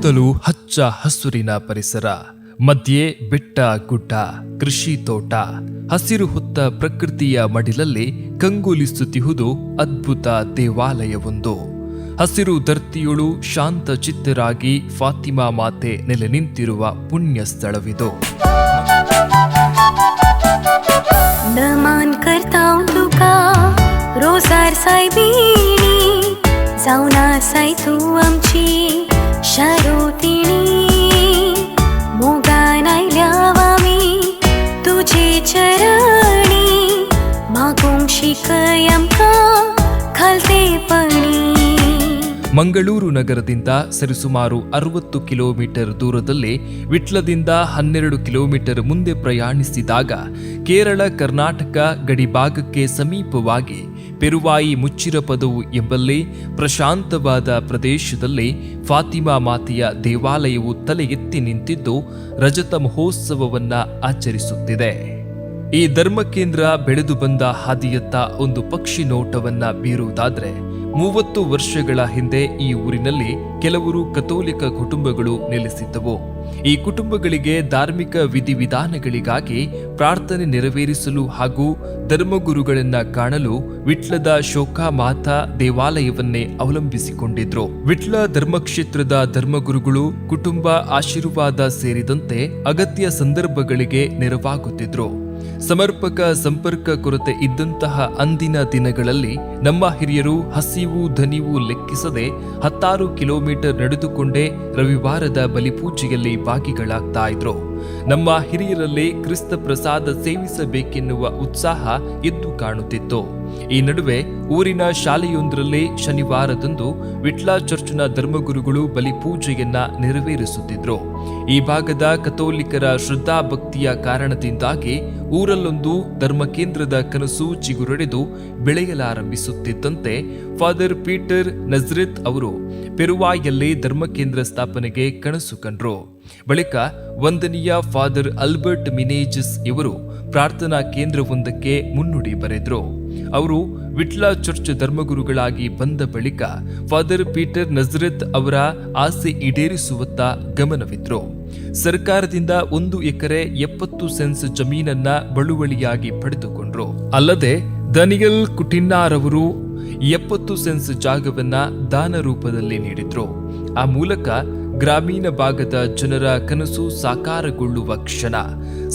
ಸುತ್ತಲೂ ಹಚ್ಚ ಹಸುರಿನ ಪರಿಸರ, ಮಧ್ಯೆ ಬೆಟ್ಟ ಗುಡ್ಡ, ಕೃಷಿ ತೋಟ, ಹಸಿರು ಹೊತ್ತ ಪ್ರಕೃತಿಯ ಮಡಿಲಲ್ಲಿ ಕಂಗೊಳಿಸುತ್ತಿಹುದು ಅದ್ಭುತ ದೇವಾಲಯವೊಂದು. ಹಸಿರು ಧರ್ತಿಯೊಳು ಶಾಂತ ಚಿತ್ತರಾಗಿ ಫಾತಿಮಾ ಮಾತೆ ನೆಲೆ ನಿಂತಿರುವ ಪುಣ್ಯ ಸ್ಥಳವಿದು. नमन करता तुका रोजार साई बीणी, जावना साई तू आमची शारोतिणी. मोगान आयल्याव आमी तुजे चरणी, मागोंक शिकय आमकां खालतेपणी. ಮಂಗಳೂರು ನಗರದಿಂದ ಸರಿಸುಮಾರು 60 ಕಿಲೋಮೀಟರ್ ದೂರದಲ್ಲಿ, ವಿಟ್ಲದಿಂದ 12 ಕಿಲೋಮೀಟರ್ ಮುಂದೆ ಪ್ರಯಾಣಿಸಿದಾಗ ಕೇರಳ ಕರ್ನಾಟಕ ಗಡಿಭಾಗಕ್ಕೆ ಸಮೀಪವಾಗಿ ಪೆರುವಾಯಿ ಮುಚ್ಚಿರಪದವು ಎಂಬಲ್ಲಿ ಪ್ರಶಾಂತವಾದ ಪ್ರದೇಶದಲ್ಲಿ ಫಾತಿಮಾ ಮಾತೆಯ ದೇವಾಲಯವು ತಲೆ ಎತ್ತಿ ನಿಂತಿದ್ದು ರಜತ ಮಹೋತ್ಸವವನ್ನ ಆಚರಿಸುತ್ತಿದೆ. ಈ ಧರ್ಮಕೇಂದ್ರ ಬೆಳೆದು ಬಂದ ಹಾದಿಯತ್ತ ಒಂದು ಪಕ್ಷಿ ನೋಟವನ್ನ ಬೀರುವುದಾದ್ರೆ, 30 ವರ್ಷಗಳ ಹಿಂದೆ ಈ ಊರಿನಲ್ಲಿ ಕೆಲವರು ಕಥೋಲಿಕ ಕುಟುಂಬಗಳು ನೆಲೆಸಿದ್ದವು. ಈ ಕುಟುಂಬಗಳಿಗೆ ಧಾರ್ಮಿಕ ವಿಧಿವಿಧಾನಗಳಿಗಾಗಿ ಪ್ರಾರ್ಥನೆ ನೆರವೇರಿಸಲು ಹಾಗೂ ಧರ್ಮಗುರುಗಳನ್ನ ಕಾಣಲು ವಿಟ್ಲದ ಶೋಕಾಮಾತಾ ದೇವಾಲಯವನ್ನೇ ಅವಲಂಬಿಸಿಕೊಂಡಿದ್ರು. ವಿಟ್ಲ ಧರ್ಮಕ್ಷೇತ್ರದ ಧರ್ಮಗುರುಗಳು ಕುಟುಂಬ ಆಶೀರ್ವಾದ ಸೇರಿದಂತೆ ಅಗತ್ಯ ಸಂದರ್ಭಗಳಿಗೆ ನೆರವಾಗುತ್ತಿದ್ರು. ಸಮರ್ಪಕ ಸಂಪರ್ಕ ಕೊರತೆ ಇದ್ದಂತಹ ಅಂದಿನ ದಿನಗಳಲ್ಲಿ ನಮ್ಮ ಹಿರಿಯರು ಹಸಿವು ದನಿವು ಲೆಕ್ಕಿಸದೆ 16 ಕಿಲೋಮೀಟರ್ ನಡೆದುಕೊಂಡೇ ರವಿವಾರದ ಬಲಿಪೂಜೆಯಲ್ಲಿ ಭಾಗಿಗಳಾಗ್ತಾ ಇದ್ರು. ನಮ್ಮ ಹಿರಿಯರಲ್ಲಿ ಕ್ರಿಸ್ತ ಪ್ರಸಾದ ಸೇವಿಸಬೇಕೆನ್ನುವ ಉತ್ಸಾಹ ಎದ್ದು ಕಾಣುತ್ತಿತ್ತು. ಈ ನಡುವೆ ಊರಿನ ಶಾಲೆಯೊಂದರಲ್ಲಿ ಶನಿವಾರದಂದು ವಿಟ್ಲ ಚರ್ಚ್ನ ಧರ್ಮಗುರುಗಳು ಬಲಿಪೂಜೆಯನ್ನ ನೆರವೇರಿಸುತ್ತಿದ್ರು. ಈ ಭಾಗದ ಕಥೋಲಿಕರ ಶ್ರದ್ಧಾಭಕ್ತಿಯ ಕಾರಣದಿಂದಾಗಿ ಊರಲ್ಲೊಂದು ಧರ್ಮಕೇಂದ್ರದ ಕನಸು ಚಿಗುರೊಡೆದು ಬೆಳೆಯಲಾರಂಭಿಸುತ್ತಿದ್ದಂತೆ ಫಾದರ್ ಪೀಟರ್ ನಜ್ರೆತ್ ಅವರು ಪೆರುವಾಯಲ್ಲಿ ಧರ್ಮಕೇಂದ್ರ ಸ್ಥಾಪನೆಗೆ ಕನಸು ಕಂಡ್ರು. ಬಳಿಕ ವಂದನೀಯ ಫಾದರ್ ಆಲ್ಬರ್ಟ್ ಮಿನೇಜಸ್ ಇವರು ಪ್ರಾರ್ಥನಾ ಕೇಂದ್ರವೊಂದಕ್ಕೆ ಮುನ್ನುಡಿ ಬರೆದ್ರು. ಅವರು ವಿಟ್ಲ ಚರ್ಚ್ ಧರ್ಮಗುರುಗಳಾಗಿ ಬಂದ ಬಳಿಕ ಫಾದರ್ ಪೀಟರ್ ನಜ್ರೆತ್ ಅವರ ಆಸೆ ಈಡೇರಿಸುವತ್ತ ಗಮನವಿದ್ರು. ಸರ್ಕಾರದಿಂದ 1 ಎಕರೆ 70 ಸೆನ್ಸ್ ಜಮೀನನ್ನ ಬಳುವಳಿಯಾಗಿ ಪಡೆದುಕೊಂಡ್ರು. ಅಲ್ಲದೆ ದನಿಯಲ್ ಕುಟಿನ್ನಾರವರು 70 ಸೆನ್ಸ್ ಜಾಗವನ್ನ ದಾನ ರೂಪದಲ್ಲಿ ನೀಡಿದ್ರು. ಆ ಮೂಲಕ ಗ್ರಾಮೀಣ ಭಾಗದ ಜನರ ಕನಸು ಸಾಕಾರಗೊಳ್ಳುವ ಕ್ಷಣ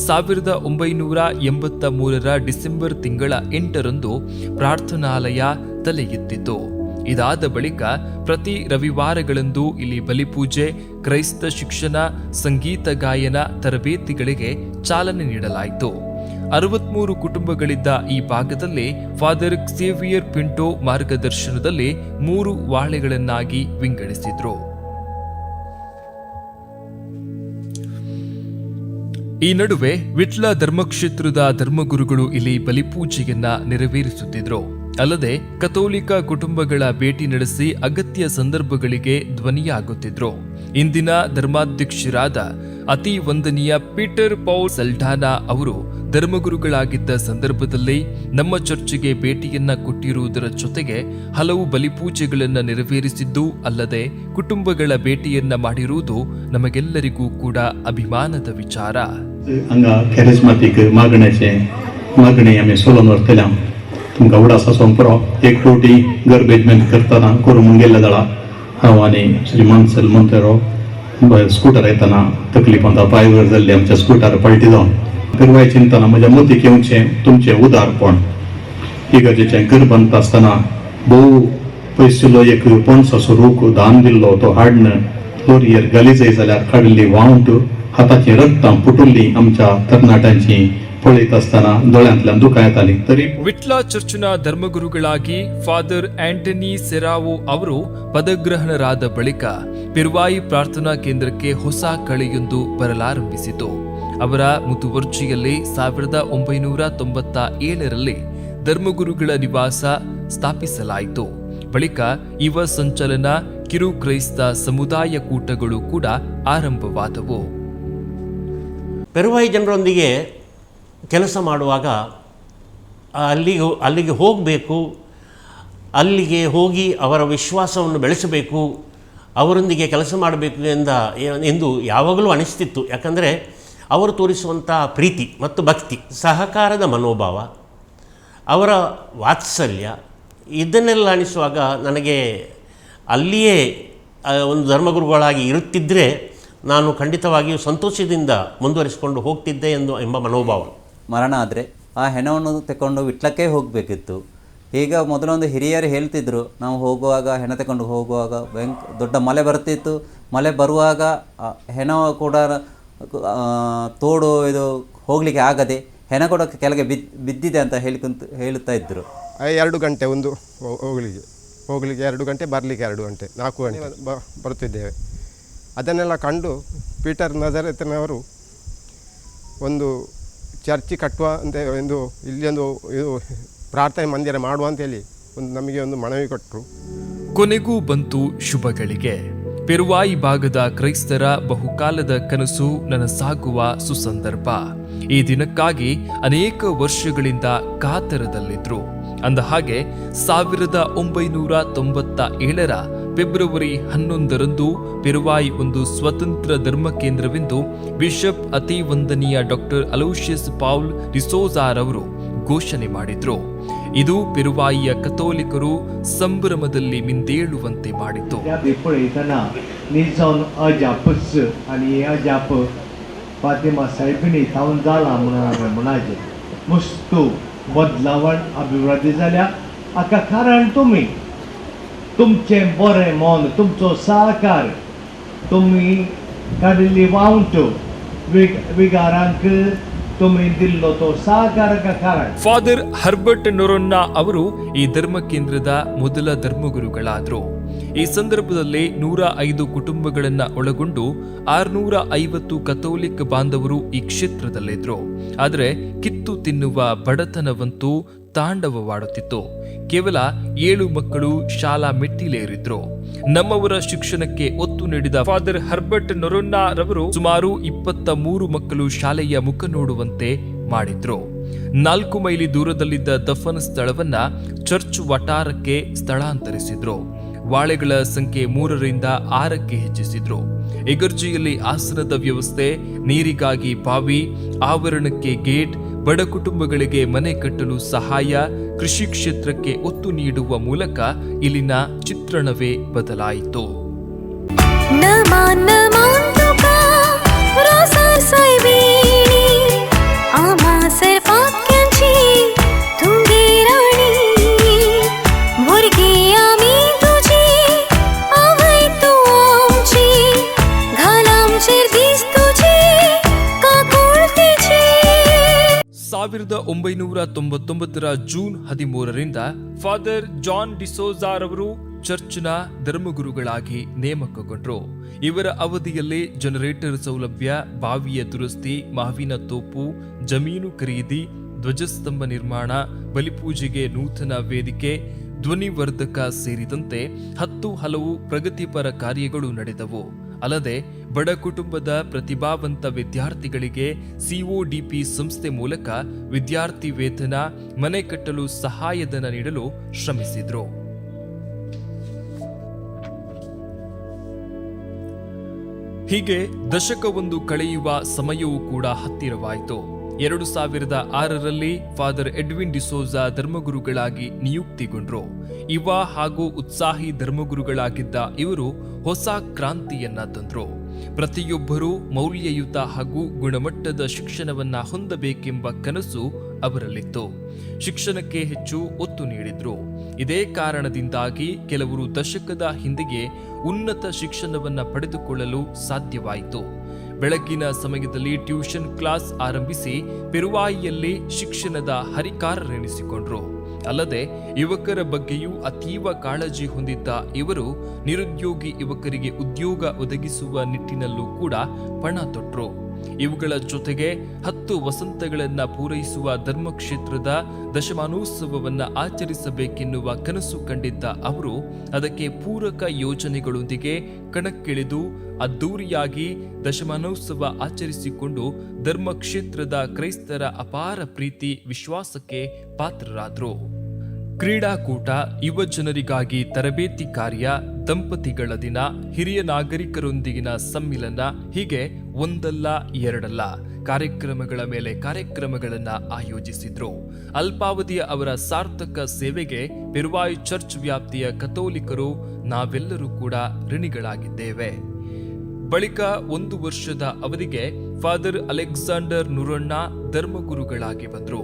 1983 ಡಿಸೆಂಬರ್ ತಿಂಗಳ 8ರಂದು ಪ್ರಾರ್ಥನಾಲಯ ತಲೆ ಎತ್ತಿತು. ಇದಾದ ಬಳಿಕ ಪ್ರತಿ ರವಿವಾರಗಳಂದು ಇಲ್ಲಿ ಬಲಿಪೂಜೆ, ಕ್ರೈಸ್ತ ಶಿಕ್ಷಣ, ಸಂಗೀತ ಗಾಯನ ತರಬೇತಿಗಳಿಗೆ ಚಾಲನೆ ನೀಡಲಾಯಿತು. 63 ಕುಟುಂಬಗಳಿದ್ದ ಈ ಭಾಗದಲ್ಲಿ ಫಾದರ್ ಕ್ಸೇವಿಯರ್ ಪಿಂಟೋ ಮಾರ್ಗದರ್ಶನದಲ್ಲಿ 3 ವಾಳೆಗಳನ್ನಾಗಿ ವಿಂಗಡಿಸಿದ್ರು. ಈ ನಡುವೆ ವಿಟ್ಲ ಧರ್ಮಕ್ಷೇತ್ರದ ಧರ್ಮಗುರುಗಳು ಇಲ್ಲಿ ಬಲಿಪೂಜೆಯನ್ನ ನೆರವೇರಿಸುತ್ತಿದ್ರು. ಅಲ್ಲದೆ ಕಥೋಲಿಕ ಕುಟುಂಬಗಳ ಭೇಟಿ ನಡೆಸಿ ಅಗತ್ಯ ಸಂದರ್ಭಗಳಿಗೆ ಧ್ವನಿಯಾಗುತ್ತಿದ್ರು. ಇಂದಿನ ಧರ್ಮಾಧ್ಯಕ್ಷರಾದ ಅತಿ ವಂದನೀಯ ಪೀಟರ್ ಪೌಲ್ ಸಲ್ಡಾನಾ ಅವರು ಧರ್ಮಗುರುಗಳಾಗಿದ್ದ ಸಂದರ್ಭದಲ್ಲಿ ನಮ್ಮ ಚರ್ಚಿಗೆ ಭೇಟಿಯನ್ನ ಕೊಟ್ಟಿರುವುದರ ಜೊತೆಗೆ ಹಲವು ಬಲಿಪೂಜೆಗಳನ್ನ ನೆರವೇರಿಸಿದ್ದು ಅಲ್ಲದೆ ಕುಟುಂಬಗಳ ಭೇಟಿಯನ್ನ ಮಾಡಿರುವುದು ನಮಗೆಲ್ಲರಿಗೂ ಕೂಡ ಅಭಿಮಾನದ ವಿಚಾರ. कॅरिझमॅटिक मागणे आम्ही सोलून व्हरतले. तुमकां उडासा सोंपरो 1 कोटी गरबेजमेंट करतना करून गेल्ले जाळा. हांव आनी श्रीमान सलमंतेरो स्कूटर येतना तकलीफ आमकां पांय वयर जाल्ली, आमच्या स्कूटर पलटी जावन पिरवाय चिंतना म्हज्या मतीक येवचें तुमचें उदारपण. इगर्जेचें घर बांदता आसतना भोव पयसुल्लो एक पणसाचो रूख दान दिल्लो, तो हाडन लोरयेर गलीजय जाल्यार काडली वावंट हाताची रक्तां फुटुल्ली आमच्या तरणाट्यांची पळयत असताना दोळ्यांतल्यान दुकां येताली. तरी ವಿಟ್ಲ ಚರ್ಚ್ನ ಧರ್ಮಗುರುಗಳಾಗಿ ಫಾದರ್ ಆಂಟನಿ ಸೆರಾವೋ ಅವರು ಪದಗ್ರಹಣರಾದ ಬಳಿಕ ಪೆರುವಾಯಿ ಪ್ರಾರ್ಥನಾ ಕೇಂದ್ರಕ್ಕೆ ಹೊಸ ಕಳೆಯೊಂದು ಬರಲಾರಂಭಿಸಿತು. ಅವರ ಮುತುವರ್ಜಿಯಲ್ಲಿ 1997ರಲ್ಲಿ ಧರ್ಮಗುರುಗಳ ನಿವಾಸ ಸ್ಥಾಪಿಸಲಾಯಿತು. ಬಳಿಕ ಯುವ ಸಂಚಲನ, ಕಿರು ಕ್ರೈಸ್ತ ಸಮುದಾಯ ಕೂಟಗಳು ಕೂಡ ಆರಂಭವಾದವು. ಪೆರುವಾಯಿ ಜನರೊಂದಿಗೆ ಕೆಲಸ ಮಾಡುವಾಗ ಅಲ್ಲಿಗೆ ಹೋಗಬೇಕು, ಅಲ್ಲಿಗೆ ಹೋಗಿ ಅವರ ವಿಶ್ವಾಸವನ್ನು ಬೆಳೆಸಬೇಕು, ಅವರೊಂದಿಗೆ ಕೆಲಸ ಮಾಡಬೇಕು ಎಂದು ಯಾವಾಗಲೂ ಅನಿಸ್ತಿತ್ತು. ಯಾಕಂದರೆ ಅವರು ತೋರಿಸುವಂಥ ಪ್ರೀತಿ ಮತ್ತು ಭಕ್ತಿ, ಸಹಕಾರದ ಮನೋಭಾವ, ಅವರ ವಾತ್ಸಲ್ಯ, ಇದನ್ನೆಲ್ಲ ಅನಿಸುವಾಗ ನನಗೆ ಅಲ್ಲಿಯೇ ಒಂದು ಧರ್ಮಗುರುಗಳಾಗಿ ಇರುತ್ತಿದ್ದರೆ ನಾನು ಖಂಡಿತವಾಗಿಯೂ ಸಂತೋಷದಿಂದ ಮುಂದುವರಿಸಿಕೊಂಡು ಹೋಗ್ತಿದ್ದೆ ಎಂಬ ಮನೋಭಾವ. ಮರಣ ಆದರೆ ಆ ಹೆಣವನ್ನು ತಗೊಂಡು ವಿಟ್ಲಕ್ಕೆ ಹೋಗಬೇಕಿತ್ತು. ಈಗ ಮೊದಲೊಂದು ಹಿರಿಯರು ಹೇಳ್ತಿದ್ರು, ನಾವು ಹೋಗುವಾಗ ಹೆಣ ತಗೊಂಡು ಹೋಗುವಾಗ ದೊಡ್ಡ ಮಳೆ ಬರ್ತಿತ್ತು. ಮಳೆ ಬರುವಾಗ ಹೆಣ ಕೂಡ ತೋಡು ಇದು ಹೋಗಲಿಕ್ಕೆ ಆಗದೆ ಹೆಣ ಕೂಡ ಕೆಳಗೆ ಬಿದ್ದಿದೆ ಅಂತ ಹೇಳುತ್ತಾ ಇದ್ದರು. 2 ಗಂಟೆ ಒಂದು ಹೋಗಲಿಕ್ಕೆ 2 ಗಂಟೆ, ಬರಲಿಕ್ಕೆ 2 ಗಂಟೆ, 4 ಗಂಟೆ ಬರುತ್ತಿದ್ದೇವೆ. ಅದನ್ನೆಲ್ಲ ಕಂಡು ಪೀಟರ್ ನಜರೇತಿನವರು ಒಂದು ಚರ್ಚ್ ಕಟ್ಟುವ ಅಂತ ಇಲ್ಲೊಂದು ಇದು ಪ್ರಾರ್ಥನೆ ಮಂದಿರ ಮಾಡುವ ಅಂತೇಳಿ ನಮಗೆ ಒಂದು ಮನವಿ ಕೊಟ್ಟರು. ಕೊನೆಗೂ ಬಂತು ಶುಭಗಳಿಗೆ. ಪೆರುವಾಯಿ ಭಾಗದ ಕ್ರೈಸ್ತರ ಬಹುಕಾಲದ ಕನಸು ನನಸಾಗುವ ಸುಸಂದರ್ಭ. ಈ ದಿನಕ್ಕಾಗಿ ಅನೇಕ ವರ್ಷಗಳಿಂದ ಕಾತರದಲ್ಲಿದ್ರು. ಅಂದ ಹಾಗೆ 1997ರ ಫೆಬ್ರವರಿ 11ರಂದು ಪೆರುವಾಯಿ ಒಂದು ಸ್ವತಂತ್ರ ಧರ್ಮ ಕೇಂದ್ರವೆಂದು ಬಿಷಪ್ ಅತಿವಂದನೀಯ ಡಾಕ್ಟರ್ ಅಲೋಷಿಯಸ್ ಪೌಲ್ ಡಿಸೋಜಾರವರು ಘೋಷಣೆ ಮಾಡಿದ್ರು. ಇದು ಪೆರುವಾಯಿಯ ಕಥೋಲಿಕರು ಸಂಭ್ರಮದಲ್ಲಿ ಮಿಂದೇಳುವಂತೆ ಮಾಡಿತು. बदलावण अभिवृद्धी जाल्या हाका कारण तुमी, तुमचे बरे मन, तुमचो सहकार, तुमी काडिल्ली वावंटो विगारांक तुमी दिल्लो तो सहकाराका कारण. ಫಾದರ್ ಹರ್ಬರ್ಟ್ ನೊರೊನ್ನಾ ಅವರು ಈ ಧರ್ಮ ಕೇಂದ್ರದ ಮೊದಲ ಧರ್ಮಗುರುಗಳಾದರು. ಈ ಸಂದರ್ಭದಲ್ಲಿ 105 ಕುಟುಂಬಗಳನ್ನ ಒಳಗೊಂಡು 650 ಕಥೋಲಿಕ್ ಬಾಂಧವರು ಈ ಕ್ಷೇತ್ರದಲ್ಲಿದ್ರು. ಆದರೆ ಕಿತ್ತು ತಿನ್ನುವ ಬಡತನವಂತೂ ತಾಂಡವವಾಡುತ್ತಿತ್ತು. ಕೇವಲ 7 ಮಕ್ಕಳು ಶಾಲಾ ಮೆಟ್ಟಿಲೇರಿದ್ರು. ನಮ್ಮವರ ಶಿಕ್ಷಣಕ್ಕೆ ಒತ್ತು ನೀಡಿದ ಫಾದರ್ ಹರ್ಬರ್ಟ್ ನೊರೊನ್ನಾ ರವರು ಸುಮಾರು 23 ಮಕ್ಕಳು ಶಾಲೆಯ ಮುಖ ನೋಡುವಂತೆ ಮಾಡಿದ್ರು. 4 ಮೈಲಿ ದೂರದಲ್ಲಿದ್ದ ದಫನ್ ಸ್ಥಳವನ್ನ ಚರ್ಚ್ ವಟಾರಕ್ಕೆ ಸ್ಥಳಾಂತರಿಸಿದ್ರು. ವಾಳೆಗಳ ಸಂಖ್ಯೆ 3ರಿಂದ 6ಕ್ಕೆ ಹೆಚ್ಚಿಸಿದ್ರು. ಎಗರ್ಜಿಯಲ್ಲಿ ಆಸನದ ವ್ಯವಸ್ಥೆ, ನೀರಿಗಾಗಿ ಬಾವಿ, ಆವರಣಕ್ಕೆ ಗೇಟ್, ಬಡ ಕುಟುಂಬಗಳಿಗೆ ಮನೆ ಕಟ್ಟಲು ಸಹಾಯ, ಕೃಷಿ ಕ್ಷೇತ್ರಕ್ಕೆ ಒತ್ತು ನೀಡುವ ಮೂಲಕ ಇಲ್ಲಿನ ಚಿತ್ರಣವೇ ಬದಲಾಯಿತು. ಸಾವಿರದ 1999ರ ಜೂನ್ 13ರಿಂದ ಫಾದರ್ ಜಾನ್ ಡಿಸೋಜಾರವರು ಚರ್ಚ್ನ ಧರ್ಮಗುರುಗಳಾಗಿ ನೇಮಕಗೊಂಡರು. ಇವರ ಅವಧಿಯಲ್ಲಿ ಜನರೇಟರ್ ಸೌಲಭ್ಯ, ಬಾವಿಯ ದುರಸ್ತಿ, ಮಾವಿನ ತೋಪು, ಜಮೀನು ಖರೀದಿ, ಧ್ವಜಸ್ತಂಭ ನಿರ್ಮಾಣ, ಬಲಿಪೂಜೆಗೆ ನೂತನ ವೇದಿಕೆ, ಧ್ವನಿವರ್ಧಕ ಸೇರಿದಂತೆ 10 ಹಲವು ಪ್ರಗತಿಪರ ಕಾರ್ಯಗಳು ನಡೆದವು. ಅಲ್ಲದೆ ಬಡ ಕುಟುಂಬದ ಪ್ರತಿಭಾವಂತ ವಿದ್ಯಾರ್ಥಿಗಳಿಗೆ ಸಿಒಡಿಪಿ ಸಂಸ್ಥೆ ಮೂಲಕ ವಿದ್ಯಾರ್ಥಿ ವೇತನ, ಮನೆ ಕಟ್ಟಲು ಸಹಾಯಧನ ನೀಡಲು ಶ್ರಮಿಸಿದ್ರು. ಹೀಗೆ ದಶಕವೊಂದು ಕಳೆಯುವ ಸಮಯವೂ ಕೂಡ ಹತ್ತಿರವಾಯಿತು. 2006ರಲ್ಲಿ ಫಾದರ್ ಎಡ್ವಿನ್ ಡಿಸೋಜಾ ಧರ್ಮಗುರುಗಳಾಗಿ ನಿಯುಕ್ತಿಗೊಂಡ್ರು. ಯುವ ಹಾಗೂ ಉತ್ಸಾಹಿ ಧರ್ಮಗುರುಗಳಾಗಿದ್ದ ಇವರು ಹೊಸ ಕ್ರಾಂತಿಯನ್ನ ತಂದ್ರು. ಪ್ರತಿಯೊಬ್ಬರೂ ಮೌಲ್ಯಯುತ ಹಾಗೂ ಗುಣಮಟ್ಟದ ಶಿಕ್ಷಣವನ್ನ ಹೊಂದಬೇಕೆಂಬ ಕನಸು ಅವರಲ್ಲಿತ್ತು. ಶಿಕ್ಷಣಕ್ಕೆ ಹೆಚ್ಚು ಒತ್ತು ನೀಡಿದ್ರು. ಇದೇ ಕಾರಣದಿಂದಾಗಿ ಕೆಲವರು ದಶಕದ ಹಿಂದೆಯೇ ಉನ್ನತ ಶಿಕ್ಷಣವನ್ನ ಪಡೆದುಕೊಳ್ಳಲು ಸಾಧ್ಯವಾಯಿತು. ಬೆಳಗ್ಗಿನ ಸಮಯದಲ್ಲಿ ಟ್ಯೂಷನ್ ಕ್ಲಾಸ್ ಆರಂಭಿಸಿ ಪೆರುವಾಯಿಯಲ್ಲಿ ಶಿಕ್ಷಣದ ಹರಿಕಾರರೆನಿಸಿಕೊಂಡ್ರು. ಅಲ್ಲದೆ ಯುವಕರ ಬಗ್ಗೆಯೂ ಅತೀವ ಕಾಳಜಿ ಹೊಂದಿದ್ದ ಇವರು ನಿರುದ್ಯೋಗಿ ಯುವಕರಿಗೆ ಉದ್ಯೋಗ ಒದಗಿಸುವ ನಿಟ್ಟಿನಲ್ಲೂ ಕೂಡ ಪಣ ತೊಟ್ರು. ಇವುಗಳ ಜೊತೆಗೆ 10 ವಸಂತಗಳನ್ನ ಪೂರೈಸುವ ಧರ್ಮಕ್ಷೇತ್ರದ ದಶಮಾನೋತ್ಸವವನ್ನ ಆಚರಿಸಬೇಕೆನ್ನುವ ಕನಸು ಕಂಡಿದ್ದ ಅವರು ಅದಕ್ಕೆ ಪೂರಕ ಯೋಜನೆಗಳೊಂದಿಗೆ ಕಣಕ್ಕಿಳಿದು ಅದ್ದೂರಿಯಾಗಿ ದಶಮಾನೋತ್ಸವ ಆಚರಿಸಿಕೊಂಡು ಧರ್ಮಕ್ಷೇತ್ರದ ಕ್ರೈಸ್ತರ ಅಪಾರ ಪ್ರೀತಿ ವಿಶ್ವಾಸಕ್ಕೆ ಪಾತ್ರರಾದರು. ಕ್ರೀಡಾಕೂಟ, ಯುವ ಜನರಿಗಾಗಿ ತರಬೇತಿ ಕಾರ್ಯ, ದಂಪತಿಗಳ ದಿನ, ಹಿರಿಯ ನಾಗರಿಕರೊಂದಿಗಿನ ಸಮ್ಮಿಲನ, ಹೀಗೆ ಒಂದಲ್ಲ ಎರಡಲ್ಲ ಕಾರ್ಯಕ್ರಮಗಳ ಮೇಲೆ ಕಾರ್ಯಕ್ರಮಗಳನ್ನ ಆಯೋಜಿಸಿದ್ರು. ಅಲ್ಪಾವಧಿಯ ಅವರ ಸಾರ್ಥಕ ಸೇವೆಗೆ ಪೆರುವಾಯ್ ಚರ್ಚ್ ವ್ಯಾಪ್ತಿಯ ಕಥೋಲಿಕರು ನಾವೆಲ್ಲರೂ ಕೂಡ ಋಣಿಗಳಾಗಿದ್ದೇವೆ. ಬಳಿಕ 1 ವರ್ಷದ ಅವಧಿಗೆ ಫಾದರ್ ಅಲೆಕ್ಸಾಂಡರ್ ನುರಣ್ಣ ಧರ್ಮಗುರುಗಳಾಗಿ ಬಂದರು.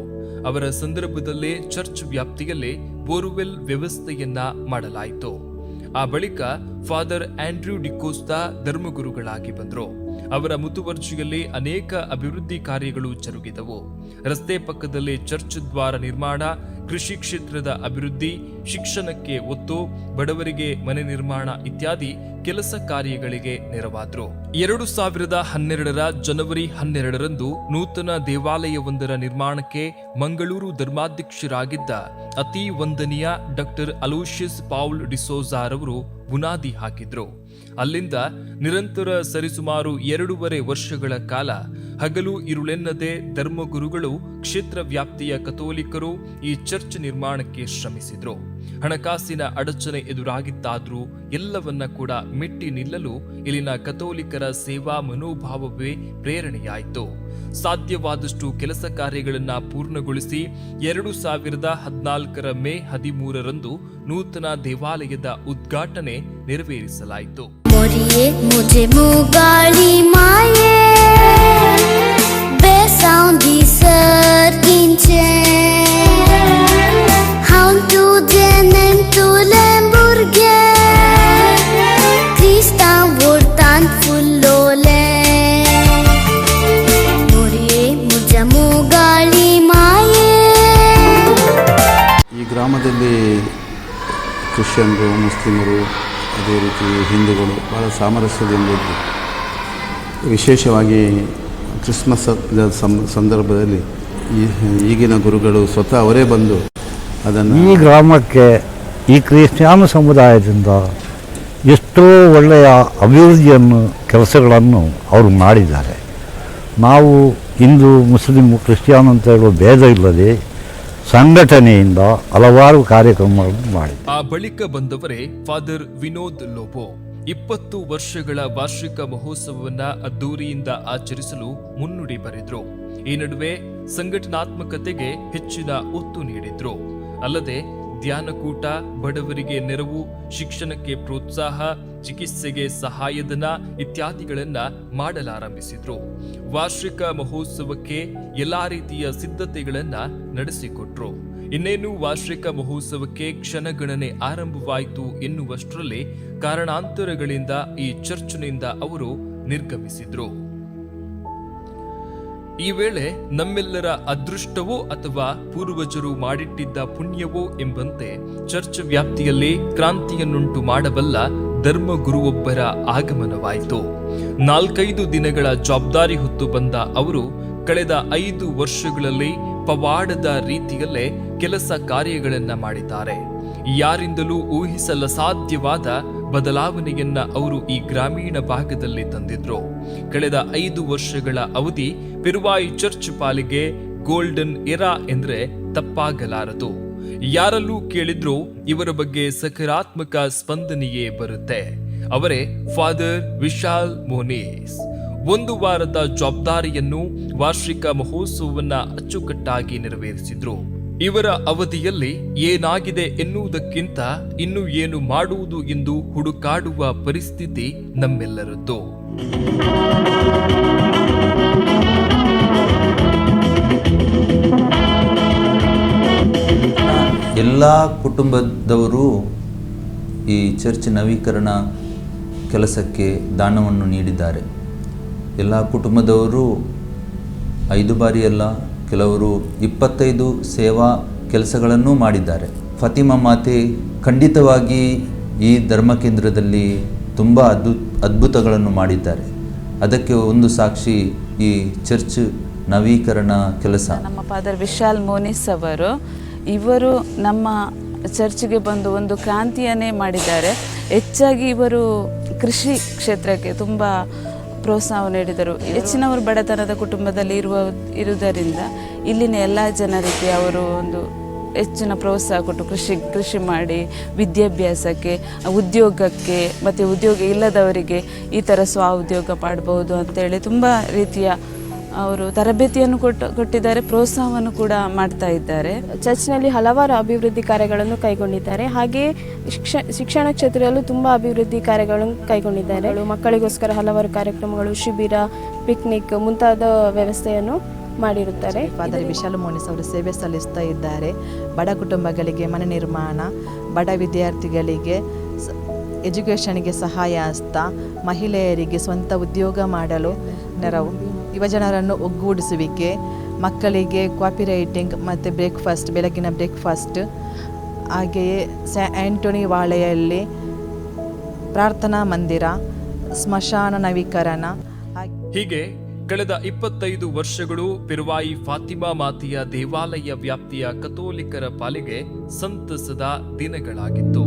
ಅವರ ಸಂದರ್ಭದಲ್ಲೇ ಚರ್ಚ್ ವ್ಯಾಪ್ತಿಯಲ್ಲಿ ಬೋರ್ವೆಲ್ ವ್ಯವಸ್ಥೆಯನ್ನ ಮಾಡಲಾಯಿತು. ಆ ಬಳಿಕ ಫಾದರ್ ಆಂಡ್ರ್ಯೂ ಡಿಕೋಸ್ತಾ ಧರ್ಮಗುರುಗಳಾಗಿ ಬಂದರು. ಅವರ ಮುತುವರ್ಜಿಯಲ್ಲಿ ಅನೇಕ ಅಭಿವೃದ್ಧಿ ಕಾರ್ಯಗಳು ಜರುಗಿದವು. ರಸ್ತೆ ಪಕ್ಕದಲ್ಲಿ ಚರ್ಚ್ ದ್ವಾರ ನಿರ್ಮಾಣ, ಕೃಷಿ ಕ್ಷೇತ್ರದ ಅಭಿವೃದ್ಧಿ, ಶಿಕ್ಷಣಕ್ಕೆ ಒತ್ತು, ಬಡವರಿಗೆ ಮನೆ ನಿರ್ಮಾಣ ಇತ್ಯಾದಿ ಕೆಲಸ ಕಾರ್ಯಗಳಿಗೆ ನೆರವಾದರು. 2012 ಜನವರಿ 12ರಂದು ನೂತನ ದೇವಾಲಯವೊಂದರ ನಿರ್ಮಾಣಕ್ಕೆ ಮಂಗಳೂರು ಧರ್ಮಾಧ್ಯಕ್ಷರಾಗಿದ್ದ ಅತಿ ವಂದನೀಯ ಡಾಕ್ಟರ್ ಅಲೋಷಿಯಸ್ ಪೌಲ್ ಡಿಸೋಜಾರವರು ಬುನಾದಿ ಹಾಕಿದ್ರು. ಅಲ್ಲಿಂದ ನಿರಂತರ ಸರಿಸುಮಾರು 2.5 ವರ್ಷಗಳ ಕಾಲ ಹಗಲು ಇರುಳೆನ್ನದೆ ಧರ್ಮಗುರುಗಳು ಕ್ಷೇತ್ರ ವ್ಯಾಪ್ತಿಯ ಕಥೋಲಿಕರು ಈ ಚರ್ಚ್ ನಿರ್ಮಾಣಕ್ಕೆ ಶ್ರಮಿಸಿದ್ರು. ಹಣಕಾಸಿನ ಅಡಚಣೆ ಎದುರಾಗಿತ್ತಾದ್ರೂ ಎಲ್ಲವನ್ನ ಕೂಡ ಮೆಟ್ಟಿ ನಿಲ್ಲಲು ಇಲ್ಲಿನ ಕಥೋಲಿಕರ ಸೇವಾ ಮನೋಭಾವವೇ ಪ್ರೇರಣೆಯಾಯಿತು. ಸಾಧ್ಯವಾದಷ್ಟು ಕೆಲಸ ಕಾರ್ಯಗಳನ್ನ ಪೂರ್ಣಗೊಳಿಸಿ 2014 ಮೇ 13ರಂದು ನೂತನ ದೇವಾಲಯದ ಉದ್ಘಾಟನೆ ನೆರವೇರಿಸಲಾಯಿತು. ಈ ಗ್ರಾಮದಲ್ಲಿ ಕ್ರಿಶ್ಚಿಯನ್ರು, ಮುಸ್ಲಿಮರು, ಅದೇ ರೀತಿ ಹಿಂದೂಗಳು ಭಾಳ ಸಾಮರಸ್ಯದಿಂದ ಇದ್ದು, ವಿಶೇಷವಾಗಿ ಕ್ರಿಸ್ಮಸ್ ಸಂದರ್ಭದಲ್ಲಿ ಈಗಿನ ಗುರುಗಳು ಸ್ವತಃ ಅವರೇ ಬಂದು ಅದನ್ನು ಈ ಗ್ರಾಮಕ್ಕೆ ಈ ಕ್ರಿಶ್ಚಿಯನ್ ಸಮುದಾಯದಿಂದ ಎಷ್ಟೋ ಒಳ್ಳೆಯ ಅಭಿವೃದ್ಧಿಯನ್ನು ಕೆಲಸಗಳನ್ನು ಅವರು ಮಾಡಿದ್ದಾರೆ. ನಾವು ಹಿಂದೂ, ಮುಸ್ಲಿಂ, ಕ್ರಿಶ್ಚಿಯನ್ ಅಂತ ಹೇಳುವ ಭೇದ ಇಲ್ಲದೆ ಸಂಘಟನೆಯಿಂದ ಹಲವಾರು ಕಾರ್ಯಕ್ರಮಗಳನ್ನು ಮಾಡಿ. ಆ ಬಳಿಕ ಬಂದವರೇ ಫಾದರ್ ವಿನೋದ್ ಲೋಬೋ. 20 ವರ್ಷಗಳ ವಾರ್ಷಿಕ ಮಹೋತ್ಸವವನ್ನ ಅದ್ದೂರಿಯಿಂದ ಆಚರಿಸಲು ಮುನ್ನುಡಿ ಬರೆದ್ರು. ಈ ನಡುವೆ ಸಂಘಟನಾತ್ಮಕತೆಗೆ ಹೆಚ್ಚಿನ ಒತ್ತು ನೀಡಿದ್ರು. ಅಲ್ಲದೆ ಧ್ಯಾನಕೂಟ, ಬಡವರಿಗೆ ನೆರವು, ಶಿಕ್ಷಣಕ್ಕೆ ಪ್ರೋತ್ಸಾಹ, ಚಿಕಿತ್ಸೆಗೆ ಸಹಾಯಧನ ಇತ್ಯಾದಿಗಳನ್ನ ಮಾಡಲಾರಂಭಿಸಿದ್ರು. ವಾರ್ಷಿಕ ಮಹೋತ್ಸವಕ್ಕೆ ಎಲ್ಲಾ ರೀತಿಯ ಸಿದ್ಧತೆಗಳನ್ನ ನಡೆಸಿಕೊಟ್ರು. ಇನ್ನೇನು ವಾರ್ಷಿಕ ಮಹೋತ್ಸವಕ್ಕೆ ಕ್ಷಣಗಣನೆ ಆರಂಭವಾಯಿತು ಎನ್ನುವಷ್ಟರಲ್ಲಿ ಕಾರಣಾಂತರಗಳಿಂದ ಈ ಚರ್ಚ್ನಿಂದ ಅವರು ನಿರ್ಗಮಿಸಿದ್ರು. ಈ ವೇಳೆ ನಮ್ಮೆಲ್ಲರ ಅದೃಷ್ಟವೋ ಅಥವಾ ಪೂರ್ವಜರು ಮಾಡಿಟ್ಟಿದ್ದ ಪುಣ್ಯವೋ ಎಂಬಂತೆ ಚರ್ಚ್ ವ್ಯಾಪ್ತಿಯಲ್ಲಿ ಕ್ರಾಂತಿಯನ್ನುಂಟು ಮಾಡಬಲ್ಲ ಧರ್ಮಗುರುವೊಬ್ಬರ ಆಗಮನವಾಯಿತು. 4-5 ದಿನಗಳ ಜವಾಬ್ದಾರಿ ಹೊತ್ತು ಬಂದ ಅವರು ಕಳೆದ 5 ವರ್ಷಗಳಲ್ಲಿ ಪವಾಡದ ರೀತಿಯಲ್ಲೇ ಕೆಲಸ ಕಾರ್ಯಗಳನ್ನ ಮಾಡಿದ್ದಾರೆ. ಯಾರಿಂದಲೂ ಊಹಿಸಲಸಾಧ್ಯವಾದ ಬದಲಾವಣೆಯನ್ನ ಅವರು ಈ ಗ್ರಾಮೀಣ ಭಾಗದಲ್ಲಿ ತಂದಿದ್ರು. ಕಳೆದ 5 ವರ್ಷಗಳ ಅವಧಿ ಪೆರುವಾಯ್ ಚರ್ಚ್ ಪಾಲಿಗೆ ಗೋಲ್ಡನ್ ಎರಾ ಎಂದ್ರೆ ತಪ್ಪಾಗಲಾರದು. ಯಾರಲ್ಲೂ ಕೇಳಿದ್ರೂ ಇವರ ಬಗ್ಗೆ ಸಕಾರಾತ್ಮಕ ಸ್ಪಂದನೆಯೇ ಬರುತ್ತೆ. ಅವರೇ ಫಾದರ್ ವಿಶಾಲ್ ಮೋನಿಸ್. 1 ವಾರದ ಜವಾಬ್ದಾರಿಯನ್ನು, ವಾರ್ಷಿಕ ಮಹೋತ್ಸವವನ್ನ ಅಚ್ಚುಕಟ್ಟಾಗಿ ನೆರವೇರಿಸಿದ್ರು. ಇವರ ಅವಧಿಯಲ್ಲಿ ಏನಾಗಿದೆ ಎನ್ನುವುದಕ್ಕಿಂತ ಇನ್ನು ಏನು ಮಾಡುವುದು ಎಂದು ಹುಡುಕಾಡುವ ಪರಿಸ್ಥಿತಿ ನಮ್ಮೆಲ್ಲರದ್ದು. ಎಲ್ಲ ಕುಟುಂಬದವರು ಈ ಚರ್ಚ್ ನವೀಕರಣ ಕೆಲಸಕ್ಕೆ ದಾನವನ್ನು ನೀಡಿದ್ದಾರೆ. ಎಲ್ಲ ಕುಟುಂಬದವರು 5 ಬಾರಿ ಅಲ್ಲ, ಕೆಲವರು 25 ಸೇವಾ ಕೆಲಸಗಳನ್ನು ಮಾಡಿದ್ದಾರೆ. ಫಾತಿಮಾ ಮಾತೆ ಖಂಡಿತವಾಗಿ ಈ ಧರ್ಮ ಕೇಂದ್ರದಲ್ಲಿ ತುಂಬ ಅದ್ಭುತಗಳನ್ನು ಮಾಡಿದ್ದಾರೆ. ಅದಕ್ಕೆ ಒಂದು ಸಾಕ್ಷಿ ಈ ಚರ್ಚ್ ನವೀಕರಣ ಕೆಲಸ. ನಮ್ಮ ಫಾದರ್ ವಿಶಾಲ್ ಮೋನಿಸ್ ಅವರು ಇವರು ನಮ್ಮ ಚರ್ಚ್ಗೆ ಬಂದು ಒಂದು ಕ್ರಾಂತಿಯನ್ನೇ ಮಾಡಿದ್ದಾರೆ. ಹೆಚ್ಚಾಗಿ ಇವರು ಕೃಷಿ ಕ್ಷೇತ್ರಕ್ಕೆ ತುಂಬ ಪ್ರೋತ್ಸಾಹ ನೀಡಿದರು. ಹೆಚ್ಚಿನವರು ಬಡತನದ ಕುಟುಂಬದಲ್ಲಿ ಇರುವುದರಿಂದ ಇಲ್ಲಿನ ಎಲ್ಲ ಜನರಿಗೆ ಅವರು ಒಂದು ಹೆಚ್ಚಿನ ಪ್ರೋತ್ಸಾಹ ಕೊಟ್ಟು ಕೃಷಿ ಮಾಡಿ ವಿದ್ಯಾಭ್ಯಾಸಕ್ಕೆ, ಉದ್ಯೋಗಕ್ಕೆ ಮತ್ತು ಉದ್ಯೋಗ ಇಲ್ಲದವರಿಗೆ ಈ ಥರ ಸ್ವಉದ್ಯೋಗ ಮಾಡಬಹುದು ಅಂತೇಳಿ ತುಂಬ ರೀತಿಯ ಅವರು ತರಬೇತಿಯನ್ನು ಕೊಟ್ಟಿದ್ದಾರೆ, ಪ್ರೋತ್ಸಾಹವನ್ನು ಕೂಡ ಮಾಡ್ತಾ ಇದ್ದಾರೆ. ಚರ್ಚ್ನಲ್ಲಿ ಹಲವಾರು ಅಭಿವೃದ್ಧಿ ಕಾರ್ಯಗಳನ್ನು ಕೈಗೊಂಡಿದ್ದಾರೆ. ಹಾಗೆಯೇ ಶಿಕ್ಷಣ ಕ್ಷೇತ್ರದಲ್ಲೂ ತುಂಬ ಅಭಿವೃದ್ಧಿ ಕಾರ್ಯಗಳನ್ನು ಕೈಗೊಂಡಿದ್ದಾರೆ. ಮಕ್ಕಳಿಗೋಸ್ಕರ ಹಲವಾರು ಕಾರ್ಯಕ್ರಮಗಳು, ಶಿಬಿರ, ಪಿಕ್ನಿಕ್ ಮುಂತಾದ ವ್ಯವಸ್ಥೆಯನ್ನು ಮಾಡಿರುತ್ತಾರೆ. ಫಾದರ್ ವಿಶಾಲ್ ಮೋನಿಸ್ ಅವರು ಸೇವೆ ಸಲ್ಲಿಸ್ತಾ ಇದ್ದಾರೆ. ಬಡ ಕುಟುಂಬಗಳಿಗೆ ಮನೆ ನಿರ್ಮಾಣ, ಬಡ ವಿದ್ಯಾರ್ಥಿಗಳಿಗೆ ಎಜುಕೇಷನ್ಗೆ ಸಹಾಯ ಹಸ್ತ, ಮಹಿಳೆಯರಿಗೆ ಸ್ವಂತ ಉದ್ಯೋಗ ಮಾಡಲು ನೆರವು, ಯುವಜನರನ್ನು ಒಗ್ಗೂಡಿಸುವಿಕೆ, ಮಕ್ಕಳಿಗೆ ಕಾಪಿ ರೈಟಿಂಗ್ ಮತ್ತು ಬ್ರೇಕ್ಫಾಸ್ಟ್, ಬೆಳಗಿನ ಬ್ರೇಕ್ಫಾಸ್ಟ್, ಹಾಗೆಯೇ ಆ್ಯಂಟೋನಿ ವಾಳೆಯಲ್ಲಿ ಪ್ರಾರ್ಥನಾ ಮಂದಿರ, ಸ್ಮಶಾನ ನವೀಕರಣ. ಹೀಗೆ ಕಳೆದ 25 ವರ್ಷಗಳು ಪಿರುವಾಯಿ ಫಾತಿಮಾ ಮಾತೆಯ ದೇವಾಲಯ ವ್ಯಾಪ್ತಿಯ ಕಥೋಲಿಕರ ಪಾಲಿಗೆ ಸಂತಸದ ದಿನಗಳಾಗಿತ್ತು.